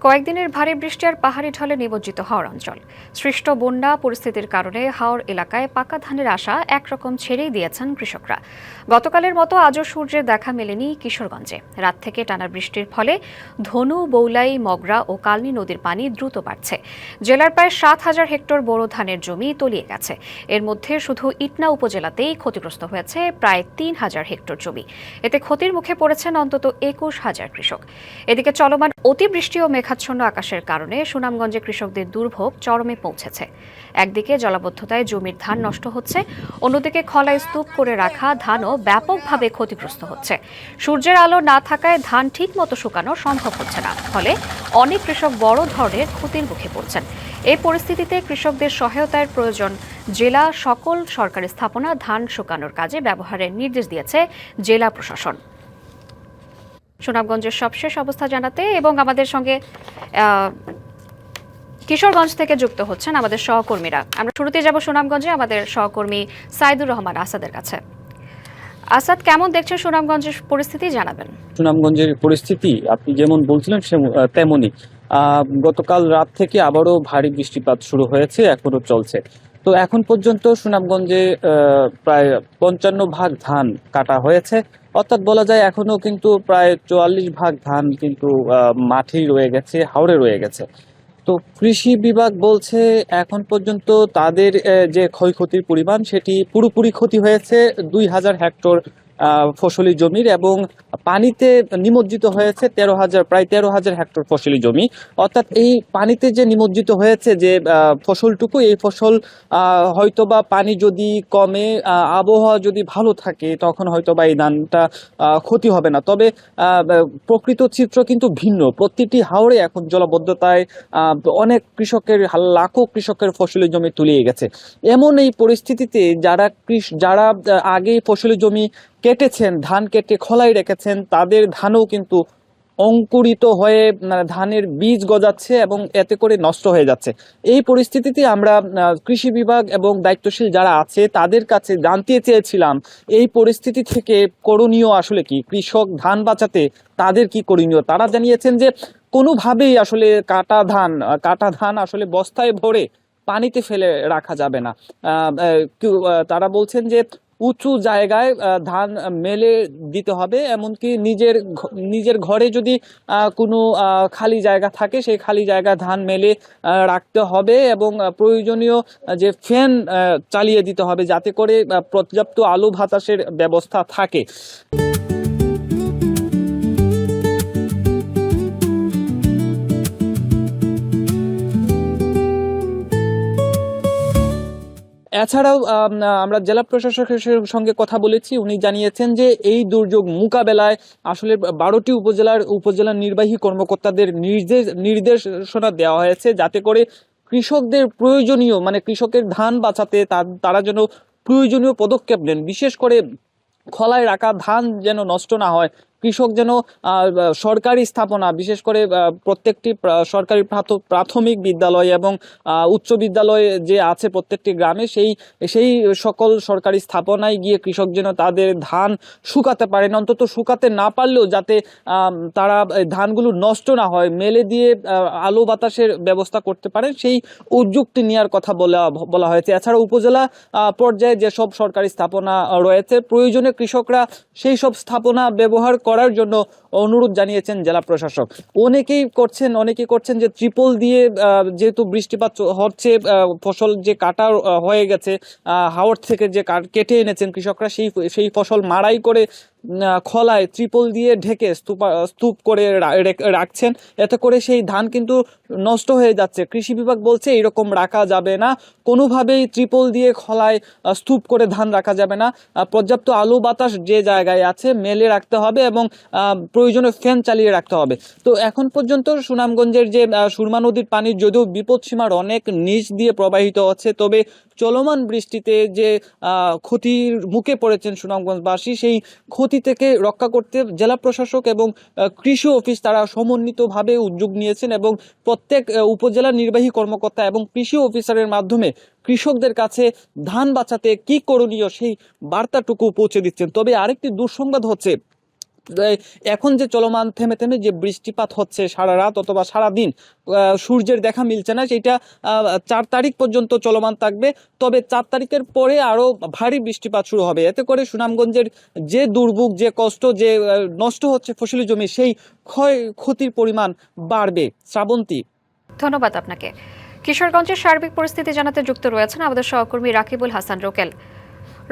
কয়েকদিনের ভারী বৃষ্টি আর পাহাড়ি ঢলে নিমজ্জিত হাওর অঞ্চল। সৃষ্ট বন্যা পরিস্থিতির কারণে হাওর এলাকায় পাকা ধানের আশা একরকম ছেড়েই দিয়েছেন কৃষকরা। গতকালের মতো আজও সূর্যের দেখা মেলেনি কিশোরগঞ্জে। রাত থেকে টানা বৃষ্টির ফলে ধনু, বৌলাই, মগরা ও কালনী নদীর পানি দ্রুত বাড়ছে। জেলার প্রায় ৭,০০০ হেক্টর বোরো ধানের জমি তলিয়ে গেছে। এর মধ্যে শুধু ইটনা উপজেলাতেই ক্ষতিগ্রস্ত হয়েছে প্রায় ৩,০০০ হেক্টর জমি। এতে ক্ষতির মুখে পড়েছেন অন্তত ২১,০০০ কৃষক। এদিকে চলমান অতিবৃষ্টি ও মেঘাচ্ছন্ন আকাশের কারণে সুনামগঞ্জে কৃষকদের দুর্ভোগ চরমে পৌঁছেছে। একদিকে জলাবদ্ধতায় জমির ধান নষ্ট হচ্ছে, অন্যদিকে খলায় স্তূপ করে রাখা ধানও ব্যাপকভাবে ক্ষতিগ্রস্ত হচ্ছে। সূর্যের আলো না থাকায় ধান ঠিক মতো শুকানো সম্ভব হচ্ছে না, ফলে অনেক কৃষক বড় ধরনের ক্ষতির মুখে পড়ছেন। এই পরিস্থিতিতে কৃষকদের সহায়তার প্রয়োজন। জেলা সকল সরকারি স্থাপনা ধান শুকানোর কাজে ব্যবহারের নির্দেশ দিয়েছে জেলা প্রশাসন। সুনামগঞ্জের সবশেষ অবস্থা জানাতে এবং আমাদের সঙ্গে কিশোরগঞ্জ থেকে যুক্ত হচ্ছেন আমাদের সহকর্মীরা। আমরা শুরুতে যাব সুনামগঞ্জে আমাদের সহকর্মী সাইদুর রহমান আসাদের কাছে। আসাদ, কেমন দেখছেন সুনামগঞ্জের পরিস্থিতি জানাবেন। সুনামগঞ্জের পরিস্থিতি আপনি যেমন বলছিলেন তেমনই। গতকাল রাত থেকে আবারও ভারী বৃষ্টিপাত শুরু হয়েছে, এখনো চলছে। তো এখন পর্যন্ত সুনামগঞ্জে প্রায় ৫৫ ভাগ ধান কাটা হয়েছে, অর্থাৎ বলা যায় এখনো কিন্তু প্রায় ৪৪ ভাগ ধান কিন্তু মাঠেই রয়ে গেছে, হাওরে রয়ে গেছে। তো কৃষি বিভাগ বলছে এখন পর্যন্ত তাদের যে ক্ষয়ক্ষতির পরিমাণ সেটি পুরোপুরি ক্ষতি হয়েছে ২,০০০ হেক্টর ফসলি জমির, এবং পানিতে নিমজ্জিত হয়েছে প্রায় ১৩,০০০ হেক্টর ফসলি জমি। অর্থাৎ এই পানিতে যে নিমজ্জিত হয়েছে যে ফসলটুকু, এই ফসল হয়তোবা পানি যদি কমে, আবহাওয়া যদি ভালো থাকে, তখন হয়তোবা এই ধানটা ক্ষতি হবে না। তবে প্রকৃত চিত্র কিন্তু ভিন্ন। প্রতিটি হাওরে এখন জলাবদ্ধতায় অনেক কৃষকের, লাখো কৃষকের ফসলি জমি তলিয়ে গেছে। এমন এই পরিস্থিতিতে যারা আগে ফসলি জমি কেটেছেন, ধান কেটে খোলাই রেখেছেন, তাদের ধানও কিন্তু অঙ্কুরিত হয়ে ধানের বীজ গজাচ্ছে এবং এতে করে নষ্ট হয়ে যাচ্ছে। এই পরিস্থিতিতে আমরা কৃষি বিভাগ এবং দায়িত্বশীল যারা আছে তাদের কাছে জানতে চেয়েছিলাম এই পরিস্থিতি থেকে করণীয় আসলে কি, কৃষক ধান বাঁচাতে তাদের কি করণীয়। তারা জানিয়েছেন যে কোনোভাবেই আসলে কাটা ধান আসলে বস্তায় ভরে পানিতে ফেলে রাখা যাবে না। তারা বলছেন যে উঁচু জায়গায় ধান মেলে দিতে হবে, এমনকি নিজের ঘরে যদি কোনো খালি জায়গা থাকে সেই খালি জায়গায় ধান মেলে রাখতে হবে, এবং প্রয়োজনীয় যে ফ্যান চালিয়ে দিতে হবে যাতে করে পর্যাপ্ত আলো বাতাসের ব্যবস্থা থাকে। এছাড়াও আমরা জেলা প্রশাসকের সঙ্গে কথা বলেছি, উনি জানিয়েছেন যে এই দুর্যোগ মোকাবেলায় আসলে ১২টি উপজেলা নির্বাহী কর্মকর্তাদের নির্দেশনা দেওয়া হয়েছে, যাতে করে কৃষকদের প্রয়োজনীয়, কৃষকের ধান বাঁচাতে তারা যেন প্রয়োজনীয় পদক্ষেপ নেন। বিশেষ করে খলায় রাখা ধান যেন নষ্ট না হয়, কৃষক যেন সরকারি স্থাপনা, বিশেষ করে প্রত্যেকটি সরকারি প্রাথমিক বিদ্যালয় এবং উচ্চ বিদ্যালয় যে আছে প্রত্যেকটি গ্রামে, সেই সকল সরকারি স্থাপনায় গিয়ে কৃষক যেন তাদের ধান শুকাতে পারেন। অন্তত শুকাতে না পারলেও যাতে তারা ধানগুলো নষ্ট না হয়, মেলে দিয়ে আলো বাতাসের ব্যবস্থা করতে পারেন, সেই উদ্যোগটি নেওয়ার কথা বলা হয়েছে। এছাড়া উপজেলা পর্যায়ে যেসব সরকারি স্থাপনা রয়েছে, প্রয়োজনে কৃষকরা সেই সব স্থাপনা ব্যবহার করার জন্য অনুরোধ জানিয়েছেন জেলা প্রশাসক। অনেকেই করছেন যে ত্রিপল দিয়ে, যেহেতু বৃষ্টিপাত হচ্ছে, ফসল যে কাটা হয়ে গেছে, হাওর থেকে যে কেটে এনেছেন কৃষকরা, সেই ফসল মাড়াই করে খলায় ত্রিপল দিয়ে ঢেকে স্তূপ করে রাখছেন। এতে করে সেই ধান কিন্তু নষ্ট হয়ে যাচ্ছে। কৃষি বিভাগ বলছে এরকম রাখা যাবে না, কোনোভাবেই ত্রিপল দিয়ে খলায় স্তূপ করে ধান রাখা যাবে না। পর্যাপ্ত আলো বাতাস যে জায়গায় আছে মেলে রাখতে হবে, এবং প্রয়োজনে ফ্যান চালিয়ে রাখতে হবে। তো এখন পর্যন্ত সুনামগঞ্জের যে সুরমা নদীর পানি যদিও বিপদসীমার অনেক নিচ দিয়ে প্রবাহিত হচ্ছে, তবে চলমান বৃষ্টিতে যে ক্ষতির মুখে পড়েছেন সুনামগঞ্জবাসী, সেই ক্ষতি থেকে রক্ষা করতে জেলা প্রশাসক এবং কৃষি অফিস তারা সমন্বিতভাবে উদ্যোগ নিয়েছেন, এবং প্রত্যেক উপজেলা নির্বাহী কর্মকর্তা এবং কৃষি অফিসারের মাধ্যমে কৃষকদের কাছে ধান বাঁচাতে কি করণীয় সেই বার্তাটুকু পৌঁছে দিচ্ছেন। তবে আরেকটি দুঃসংবাদ হচ্ছে, এখন যে চলমান থেমে থেমে যে বৃষ্টিপাত হচ্ছে সারা রাত অথবা সারা দিন, সূর্যের দেখা মিলছে না, সেটা 4 তারিখ পর্যন্ত চলমান থাকবে। তবে 4 তারিখের পরে আরো ভারী বৃষ্টিপাত শুরু হবে। এতে করে সুনামগঞ্জের যে দুর্ভোগ, যে কষ্ট, যে নষ্ট হচ্ছে ফসলি জমি, সেই ক্ষয়ক্ষতির পরিমাণ বাড়বে। শ্রাবন্তী, ধন্যবাদ আপনাকে। কিশোরগঞ্জের সার্বিক পরিস্থিতি জানাতে যুক্ত রয়েছেন আমাদের সহকর্মী রাকিবুল হাসান রোকেল।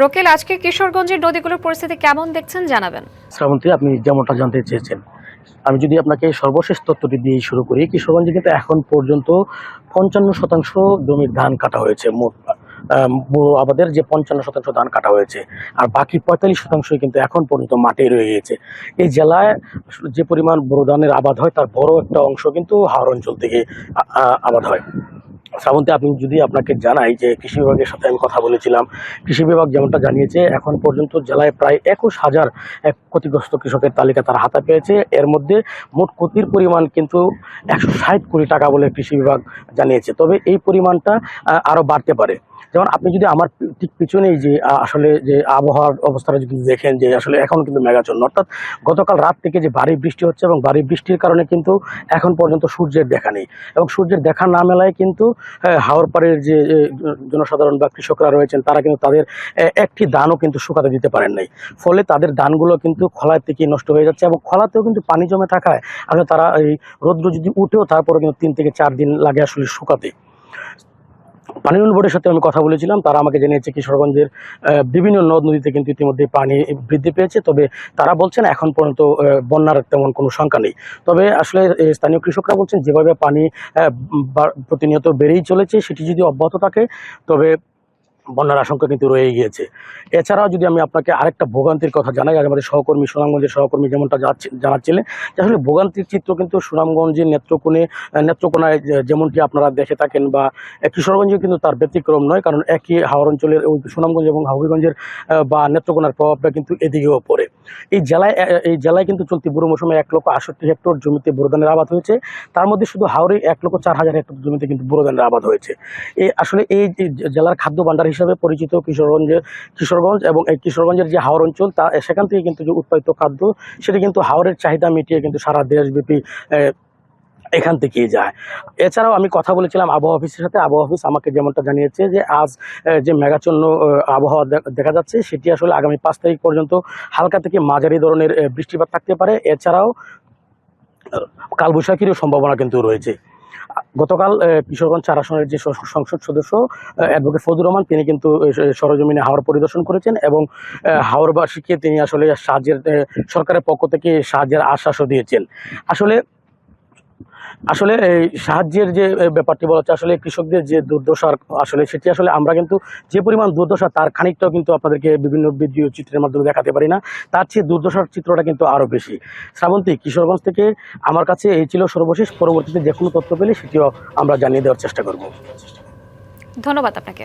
রোকেল, আজকে কিশোরগঞ্জের নদীগুলোর পরিস্থিতি কেমন দেখছেন জানাবেন। শ্রাবন্তী, আপনি যেমনটা জানতে চেয়েছেন, আমি যদি আপনাকে সর্বশেষ তথ্যটি দিয়ে শুরু করি, কিশোরগঞ্জে কিন্তু এখন পর্যন্ত 55% জমির ধান কাটা হয়েছে। মোট আবাদের যে 55% ধান কাটা হয়েছে, আর বাকি 45% কিন্তু এখন পর্যন্ত মাঠে রয়ে গিয়েছে। এই জেলায় যে পরিমাণ বোরো ধানের আবাদ হয় তার বড় একটা অংশ কিন্তু হাওর অঞ্চল থেকে আবাদ হয়। শ্রাবন্তী, আপনি যদি আপনাকে জানাই যে কৃষি বিভাগের সাথে আমি কথা বলেছিলাম, কৃষি বিভাগ যেমনটা জানিয়েছে এখন পর্যন্ত জেলায় প্রায় 21,000 ক্ষতিগ্রস্ত কৃষকের তালিকা তারা হাতে পেয়েছে। এর মধ্যে মোট ক্ষতির পরিমাণ কিন্তু 160 কোটি টাকা বলে কৃষি বিভাগ জানিয়েছে। তবে এই পরিমাণটা আরও বাড়তে পারে। যেমন আপনি যদি আমার ঠিক পিছনেই যে আসলে যে আবহাওয়ার অবস্থাটা যদি দেখেন, যে আসলে এখন কিন্তু মেঘাচ্ছন্ন, অর্থাৎ গতকাল রাত থেকে যে ভারী বৃষ্টি হচ্ছে এবং ভারী বৃষ্টির কারণে কিন্তু এখন পর্যন্ত সূর্যের দেখা নেই, এবং সূর্যের দেখা না মেলায় কিন্তু হাওর পাড়ের যে জনসাধারণ বা কৃষকরা রয়েছেন তারা কিন্তু তাদের একটি ধানও কিন্তু শুকাতে দিতে পারেন নাই। ফলে তাদের ধানগুলো কিন্তু খলায় থেকে নষ্ট হয়ে যাচ্ছে, এবং খলাতেও কিন্তু পানি জমে থাকায় আসলে তারা এই রৌদ্র যদি উঠেও তারপরে কিন্তু 3 থেকে 4 দিন লাগে আসলে শুকাতে। পানি উন্নয়ন বোর্ডের সাথে আমি কথা বলেছিলাম, তারা আমাকে জানিয়েছে কিশোরগঞ্জের বিভিন্ন নদ নদীতে কিন্তু ইতিমধ্যে পানি বৃদ্ধি পেয়েছে। তবে তারা বলছেন এখন পর্যন্ত বন্যার তেমন কোনো শঙ্কা নেই। তবে আসলে স্থানীয় কৃষকরা বলছেন যেভাবে পানি প্রতিনিয়ত বেড়েই চলেছে, সেটি যদি অব্যাহত থাকে তবে বন্যার আশঙ্কা কিন্তু রয়ে গিয়েছে। এছাড়াও যদি আমি আপনাকে আরেকটা ভোগান্তির কথা জানাই, আজ আমাদের সহকর্মী সুনামগঞ্জের সহকর্মী যেমনটা জানাচ্ছিলেন যে আসলে ভোগান্তির চিত্র কিন্তু সুনামগঞ্জের নেত্রকোনায় যেমনটি আপনারা দেখে থাকেন, বা কিশোরগঞ্জে কিন্তু তার ব্যতিক্রম নয়, কারণ একই হাওর অঞ্চলের সুনামগঞ্জ এবং হবিগঞ্জের বা নেত্রকোনার প্রভাবটা কিন্তু এদিকেও পড়ে। এই জেলায় কিন্তু চলতি বুড়ো মৌসুমে 1,68,000 হেক্টর জমিতে বোরো ধানের আবাদ হয়েছে। তার মধ্যে শুধু হাওরে 1,04,000 হেক্টর জমিতে কিন্তু বোরো ধানের আবাদ হয়েছে। আসলে এই জেলার খাদ্য ভাণ্ডার হিসাবে পরিচিত কিশোরগঞ্জ, এবং এই কিশোরগঞ্জের যে হাওর অঞ্চল সেখান থেকে কিন্তু যে উৎপাদিত খাদ্য সেটা কিন্তু হাওরের চাহিদা মিটিয়ে কিন্তু সারা দেশব্যাপী এখান থেকেই যায়। এছাড়াও আমি কথা বলেছিলাম আবহাওয়া অফিসের সাথে। আবহাওয়া অফিস আমাকে যেমনটা জানিয়েছে যে আজ যে মেঘাচ্ছন্ন আবহাওয়া দেখা যাচ্ছে, সেটি আসলে আগামী 5 তারিখ পর্যন্ত হালকা থেকে মাঝারি ধরনের বৃষ্টিপাত থাকতে পারে। এছাড়াও কালবৈশাখীরও সম্ভাবনা কিন্তু রয়েছে। গতকাল কিশোরগঞ্জ 4 আসনের যে সংসদ সদস্য অ্যাডভোকেট ফজলুর রহমান, তিনি কিন্তু সরজমিনে হাওর পরিদর্শন করেছেন, এবং হাওরবাসীকে তিনি আসলে সরকারের পক্ষ থেকে সাহায্যের আশ্বাসও দিয়েছেন। আসলে এই সাহায্যের যে ব্যাপারটি বলা হচ্ছে, আসলে কৃষকদের যে দুর্দশার আসলে সেটি আসলে আমরা কিন্তু যে পরিমাণ দুর্দশা তার খানিকটাও কিন্তু আপনাদেরকে বিভিন্ন ভিডিও চিত্রের মাধ্যমে দেখাতে পারি না, তার চেয়ে দুর্দশার চিত্রটা কিন্তু আরও বেশি। শ্রাবন্তী, কিশোরগঞ্জ থেকে আমার কাছে এই ছিল সর্বশেষ। পরবর্তীতে যে কোনো তথ্য পেলে সেটিও আমরা জানিয়ে দেওয়ার চেষ্টা করব। ধন্যবাদ আপনাকে।